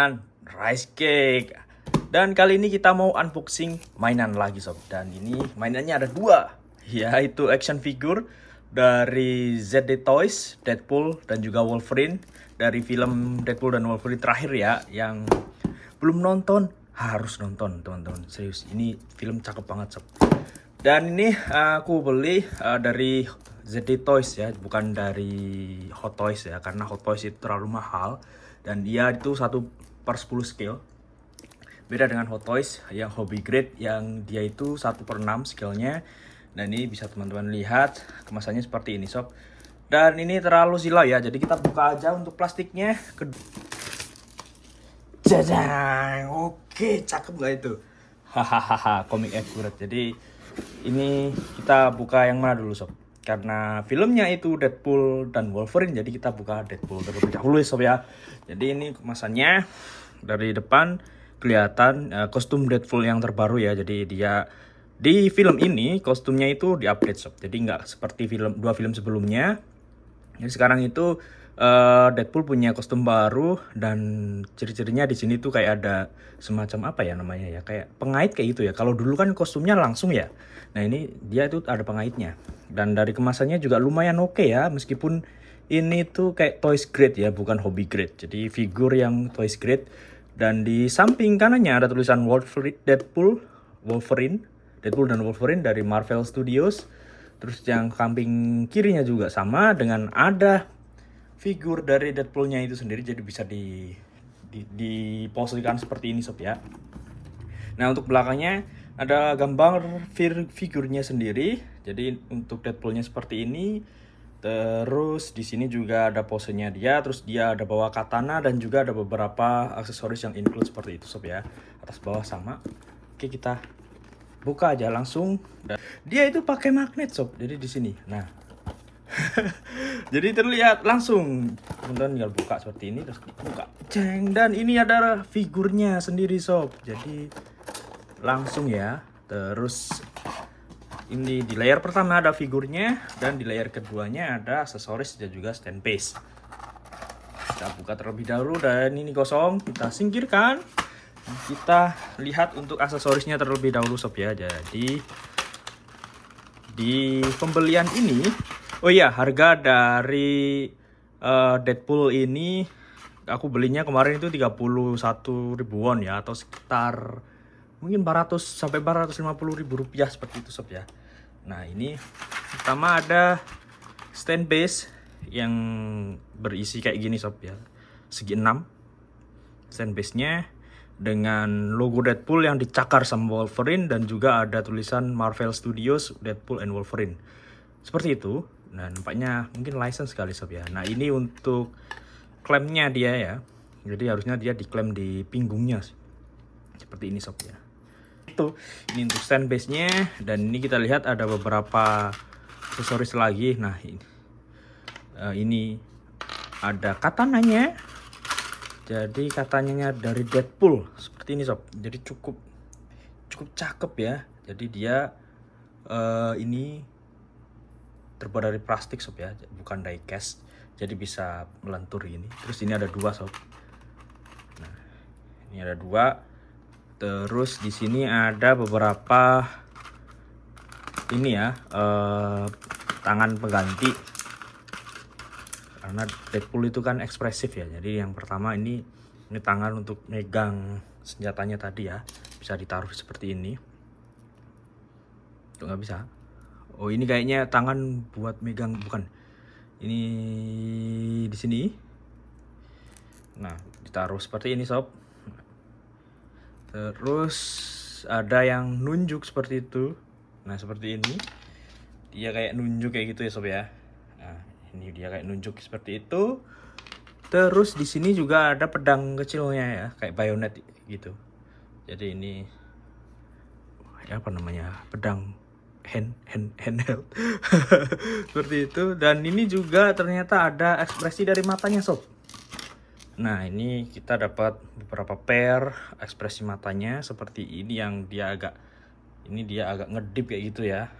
dengan Rice Cake. Dan kali ini kita mau unboxing mainan lagi sob. Dan ini mainannya ada dua, yaitu action figure dari ZD Toys, Deadpool dan juga Wolverine. Dari film Deadpool dan Wolverine terakhir ya. Yang belum nonton harus nonton teman-teman. Serius, ini film cakep banget sob. Dan ini aku beli dari ZD Toys ya, bukan dari Hot Toys ya, karena Hot Toys itu terlalu mahal dan dia itu 1/10 scale. Beda dengan Hot Toys yang hobby grade yang dia itu 1/6 scale-nya. Dan ini bisa teman-teman lihat kemasannya seperti ini sob. Dan ini terlalu silau ya, jadi kita buka aja untuk plastiknya. Jajang, oke, cakep gak itu? Hahaha, komik accurate. Jadi ini kita buka yang mana dulu sob? Karena filmnya itu Deadpool dan Wolverine, jadi kita buka Deadpool terlebih dahulu ya sob ya. Jadi ini kemasannya dari depan kelihatan kostum Deadpool yang terbaru ya. Jadi dia di film ini kostumnya itu diupdate sob. Jadi nggak seperti dua film sebelumnya. Jadi sekarang itu Deadpool punya kostum baru dan ciri-cirinya di sini tuh kayak ada semacam apa ya namanya ya, kayak pengait kayak gitu ya. Kalau dulu kan kostumnya langsung ya. Nah ini dia tuh ada pengaitnya. Dan dari kemasannya juga lumayan oke ya, meskipun ini tuh kayak toys grade ya, bukan hobby grade. Jadi figur yang toys grade. Dan di samping kanannya ada tulisan Wolverine dan Wolverine dari Marvel Studios. Terus yang samping kirinya juga sama dengan ada figur dari Deadpool-nya itu sendiri, jadi bisa diposisikan seperti ini sob ya. Nah untuk belakangnya ada gambar figurnya sendiri. Jadi untuk Deadpool-nya seperti ini. Terus di sini juga ada posenya dia. Terus dia ada bawa katana dan juga ada beberapa aksesoris yang include seperti itu sob ya. Atas bawah sama. Oke, kita buka aja langsung. Dan dia itu pakai magnet sob. Jadi di sini. Nah. Jadi terlihat langsung, teman-teman tinggal buka seperti ini terus buka, ceng, dan ini ada figurnya sendiri sob. Jadi langsung ya. Terus ini di layer pertama ada figurnya dan di layer keduanya ada aksesoris dan juga stand base. Kita buka terlebih dahulu dan ini kosong, kita singkirkan. Kita lihat untuk aksesorisnya terlebih dahulu sob ya. Jadi di pembelian ini, oh iya, harga dari Deadpool ini aku belinya kemarin itu 31 ribuan ya, atau sekitar mungkin 400 sampai 450 ribu rupiah seperti itu sob ya. Nah ini pertama ada stand base yang berisi kayak gini sob ya, segi 6 stand base nya dengan logo Deadpool yang dicakar sama Wolverine dan juga ada tulisan Marvel Studios Deadpool and Wolverine seperti itu. Nah nampaknya mungkin license sekali sob ya. Nah ini untuk klemnya dia ya, jadi harusnya dia diklem di pinggungnya seperti ini sob ya. Itu ini untuk stand base nya. Dan ini kita lihat ada beberapa aksesoris lagi. Nah ini ada katananya. Jadi katanya dari Deadpool seperti ini sob. Jadi cukup cakep ya. Jadi dia ini terbuat dari plastik sob ya, bukan diecast. Jadi bisa melentur ini. Terus ini ada dua sob. Nah, ini ada dua. Terus di sini ada beberapa ini ya, tangan pengganti. Karena Deadpool itu kan ekspresif ya. Jadi yang pertama ini tangan untuk megang senjatanya tadi ya. Bisa ditaruh seperti ini. Tuh nggak bisa. Oh ini kayaknya tangan buat megang, bukan. Ini di sini. Nah ditaruh seperti ini sob. Terus ada yang nunjuk seperti itu. Nah seperti ini. Dia kayak nunjuk kayak gitu ya sob ya. Nah ini dia kayak nunjuk seperti itu. Terus di sini juga ada pedang kecilnya ya, kayak bayonet gitu. Jadi ini ya apa namanya, pedang handheld seperti itu. Dan ini juga ternyata ada ekspresi dari matanya sob. Nah ini kita dapat beberapa pair ekspresi matanya seperti ini, yang dia agak ngedip kayak gitu ya.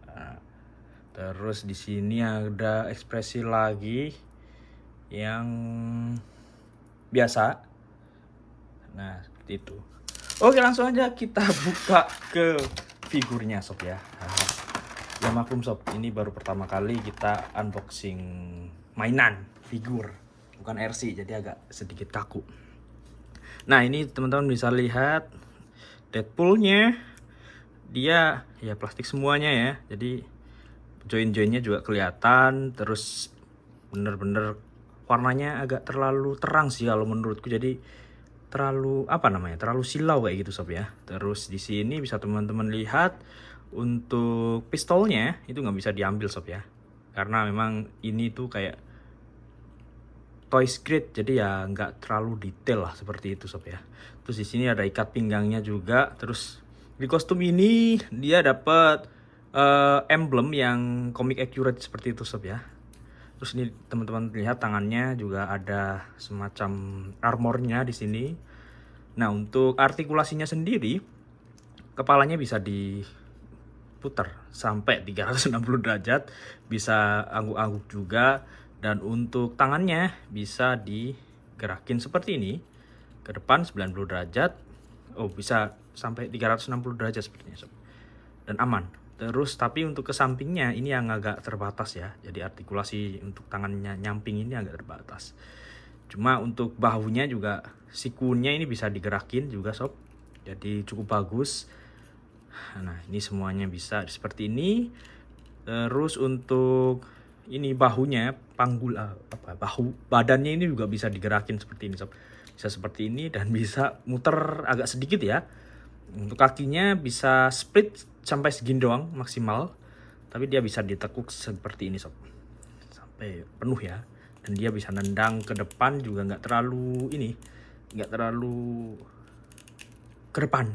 Nah, terus di sini ada ekspresi lagi yang biasa. Nah, seperti itu. Oke, langsung aja kita buka ke figurnya sob ya. Ya maklum sob, ini baru pertama kali kita unboxing mainan figur, bukan RC, jadi agak sedikit kaku. Nah, ini teman-teman bisa lihat Deadpoolnya, dia ya plastik semuanya ya, jadi join-joinnya juga kelihatan. Terus bener-bener warnanya agak terlalu terang sih kalau menurutku, jadi terlalu apa namanya, terlalu silau kayak gitu sob ya. Terus di sini bisa teman-teman lihat untuk pistolnya itu nggak bisa diambil sob ya, karena memang ini tuh kayak toys grade, jadi ya nggak terlalu detail lah seperti itu sob ya. Terus di sini ada ikat pinggangnya juga. Terus di kostum ini dia dapat emblem yang comic accurate seperti itu sob ya. Terus ini teman-teman lihat tangannya juga ada semacam armornya di sini. Nah, untuk artikulasinya sendiri, kepalanya bisa diputar sampai 360 derajat, bisa angguk-angguk juga. Dan untuk tangannya bisa digerakin seperti ini, ke depan 90 derajat. Oh, bisa sampai 360 derajat sepertinya sob. Dan aman. Terus tapi untuk ke sampingnya ini yang agak terbatas ya. Jadi artikulasi untuk tangannya nyamping ini agak terbatas. Cuma untuk bahunya juga, sikunya ini bisa digerakin juga sob. Jadi cukup bagus. Nah, ini semuanya bisa seperti ini. Terus untuk ini bahunya, bahu badannya ini juga bisa digerakin seperti ini sob. Bisa seperti ini dan bisa muter agak sedikit ya. Untuk kakinya bisa split sampai segini doang maksimal, tapi dia bisa ditekuk seperti ini sob, sampai penuh ya. Dan dia bisa nendang ke depan juga, nggak terlalu ini, nggak terlalu ke depan.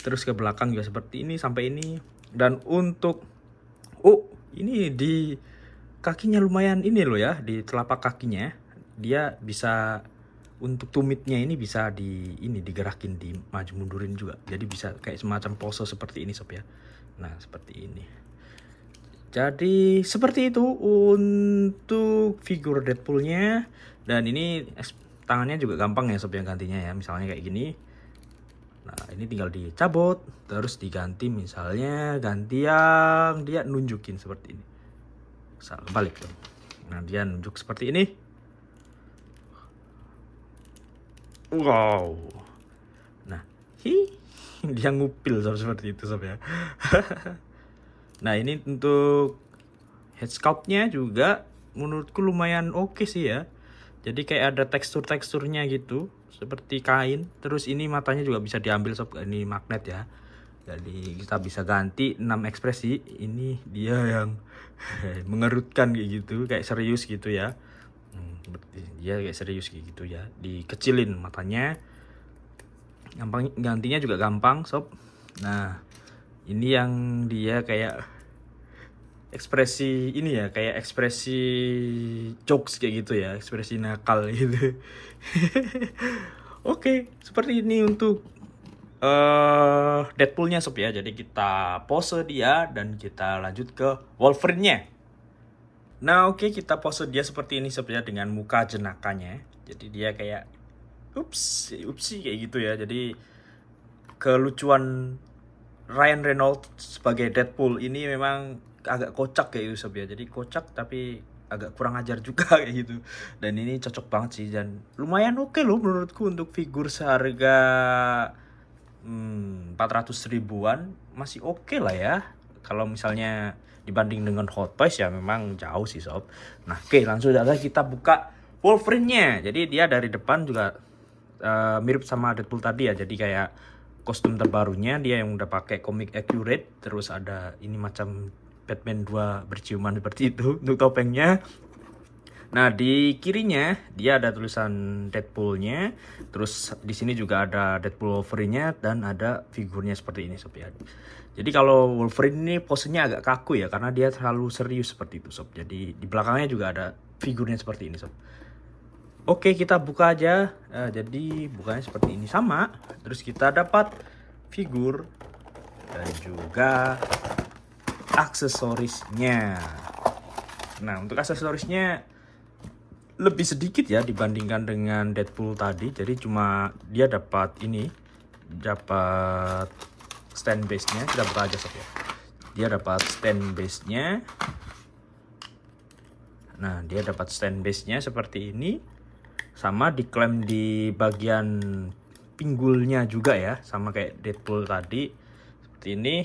Terus ke belakang juga seperti ini sampai ini. Dan untuk ini di kakinya lumayan ini loh ya, di telapak kakinya dia bisa, untuk tumitnya ini bisa digerakin, di maju mundurin juga. Jadi bisa kayak semacam pose seperti ini sob ya. Nah, seperti ini. Jadi seperti itu untuk figur Deadpoolnya. Dan ini tangannya juga gampang ya sob yang gantinya ya. Misalnya kayak gini. Nah, ini tinggal dicabut terus diganti, misalnya ganti yang dia nunjukin seperti ini. Balik dong. Nah, dia nunjuk seperti ini. Wow. Nah, dia ngupil sob, seperti itu sob ya. Nah, ini untuk head sculptnya juga menurutku lumayan oke sih ya. Jadi kayak ada teksturnya gitu, seperti kain. Terus ini matanya juga bisa diambil sob, ini magnet ya. Jadi kita bisa ganti 6 ekspresi. Ini dia yang mengerutkan kayak gitu, kayak serius gitu ya. Dia kayak serius gitu ya, dikecilin matanya. Gampang gantinya juga gampang sob. Nah, ini yang dia kayak ekspresi ini ya, kayak ekspresi jokes kayak gitu ya, ekspresi nakal gitu. Oke, seperti ini untuk Deadpoolnya sob ya. Jadi kita pose dia dan kita lanjut ke Wolverine-nya. Nah, oke, kita pose dia seperti ini sob ya, dengan muka jenakanya. Jadi dia kayak upsi kayak gitu ya. Jadi kelucuan Ryan Reynolds sebagai Deadpool ini memang agak kocak kayak gitu sob ya. Jadi kocak tapi agak kurang ajar juga kayak gitu. Dan ini cocok banget sih, dan lumayan oke loh menurutku untuk figur seharga 400 ribuan. Masih oke lah ya. Kalau misalnya dibanding dengan Hot Toys ya memang jauh sih sob. Nah, oke, langsung aja kita buka Wolverine-nya. Jadi dia dari depan juga mirip sama Deadpool tadi ya. Jadi kayak kostum terbarunya dia yang udah pakai comic accurate. Terus ada ini macam Batman 2 berciuman seperti itu untuk topengnya. Nah, di kirinya dia ada tulisan Deadpool-nya. Terus di sini juga ada Deadpool Wolverine-nya dan ada figurnya seperti ini sob ya. Jadi kalau Wolverine ini posenya agak kaku ya, karena dia terlalu serius seperti itu sob. Jadi di belakangnya juga ada figurnya seperti ini sob. Oke, kita buka aja. Jadi bukanya seperti ini sama. Terus kita dapat figur dan juga aksesorisnya. Nah, untuk aksesorisnya lebih sedikit ya dibandingkan dengan Deadpool tadi. Jadi cuma dia dapat ini, dapat stand base-nya. Kita buka aja sob ya. Dia dapat stand base-nya. Nah, dia dapat stand base-nya seperti ini. Sama diklaim di bagian pinggulnya juga ya, sama kayak Deadpool tadi. Seperti ini.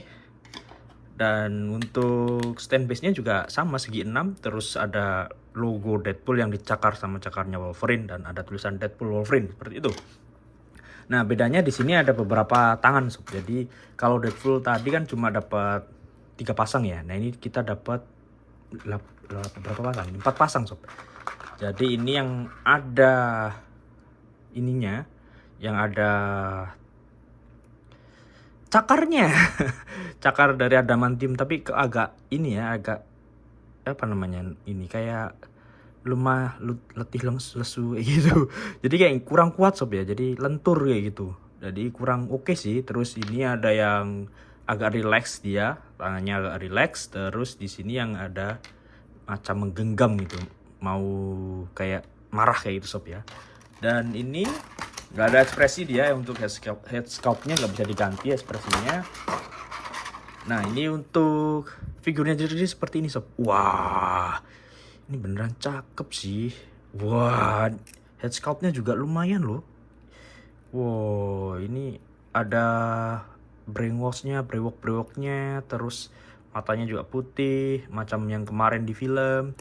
Dan untuk stand base-nya juga sama segi 6, terus ada logo Deadpool yang dicakar sama cakarnya Wolverine dan ada tulisan Deadpool Wolverine seperti itu. Nah, bedanya di sini ada beberapa tangan sob. Jadi kalau Deadpool tadi kan cuma dapat 3 pasang ya. Nah, ini kita dapat berapa pasang? 4 pasang sob. Jadi ini yang ada ininya, yang ada cakarnya. Cakar dari adamantium, tapi agak ini ya, agak apa namanya ini, kayak letih lesu kayak gitu. Jadi kayak kurang kuat sob ya, jadi lentur kayak gitu, jadi kurang oke sih. Terus ini ada yang agak relax, dia tangannya agak relax. Terus di sini yang ada macam menggenggam gitu, mau kayak marah kayak gitu sob ya. Dan ini nggak ada ekspresi dia untuk head sculpt-nya, nggak bisa diganti ekspresinya. Nah, ini untuk figurnya jadi seperti ini sob. Wah, ini beneran cakep sih. Wah, head sculpt-nya juga lumayan loh. Wow, ini ada brainwash-nya, brewok-brewoknya, terus matanya juga putih, macam yang kemarin di film.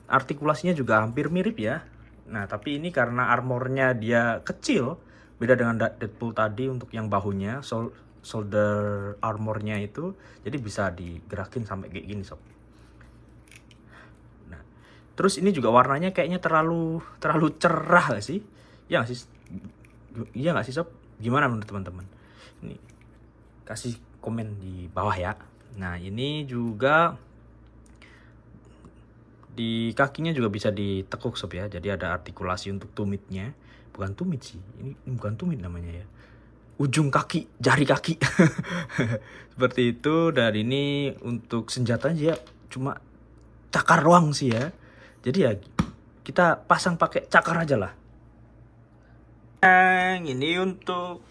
Artikulasinya juga hampir mirip ya. Nah, tapi ini karena armornya dia kecil, beda dengan Deadpool tadi untuk yang bahunya, shoulder armornya itu, jadi bisa digerakin sampai kayak gini sob. Nah, terus ini juga warnanya kayaknya terlalu cerah gak sih? Iya gak sih? Iya gak sih sob? Gimana menurut teman-teman? Ini kasih komen di bawah ya. Nah, ini juga di kakinya juga bisa ditekuk sob ya. Jadi ada artikulasi untuk tumitnya. Bukan tumit sih, ini bukan tumit namanya ya, ujung kaki, jari kaki. Seperti itu. Dan ini untuk senjatanya cuma cakar doang sih ya. Jadi ya kita pasang pakai cakar aja lah. Ini untuk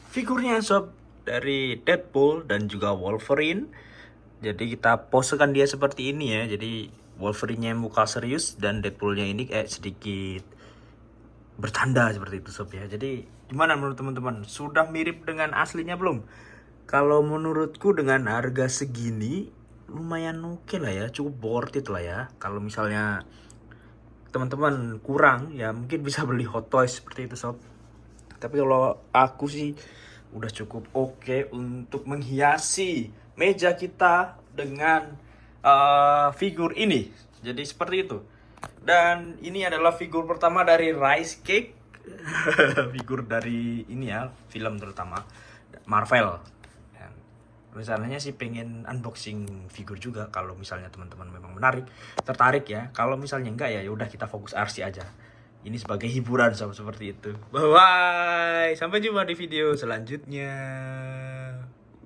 figurnya sob, dari Deadpool dan juga Wolverine. Jadi kita posekan dia seperti ini ya. Jadi Wolverine-nya muka serius dan Deadpool-nya ini kayak sedikit bercanda seperti itu sob ya. Jadi gimana menurut teman-teman? Sudah mirip dengan aslinya belum? Kalau menurutku dengan harga segini lumayan oke lah ya, cukup worth it lah ya. Kalau misalnya teman-teman kurang ya mungkin bisa beli Hot Toys seperti itu sob. Tapi kalau aku sih udah cukup oke untuk menghiasi meja kita dengan figur ini. Jadi seperti itu. Dan ini adalah figur pertama dari Rice Cake. Figur dari ini ya, film terutama Marvel. Dan rencananya sih pengen unboxing figur juga kalau misalnya teman-teman memang tertarik ya. Kalau misalnya enggak ya udah kita fokus RC aja. Ini sebagai hiburan seperti itu. Bye bye. Sampai jumpa di video selanjutnya.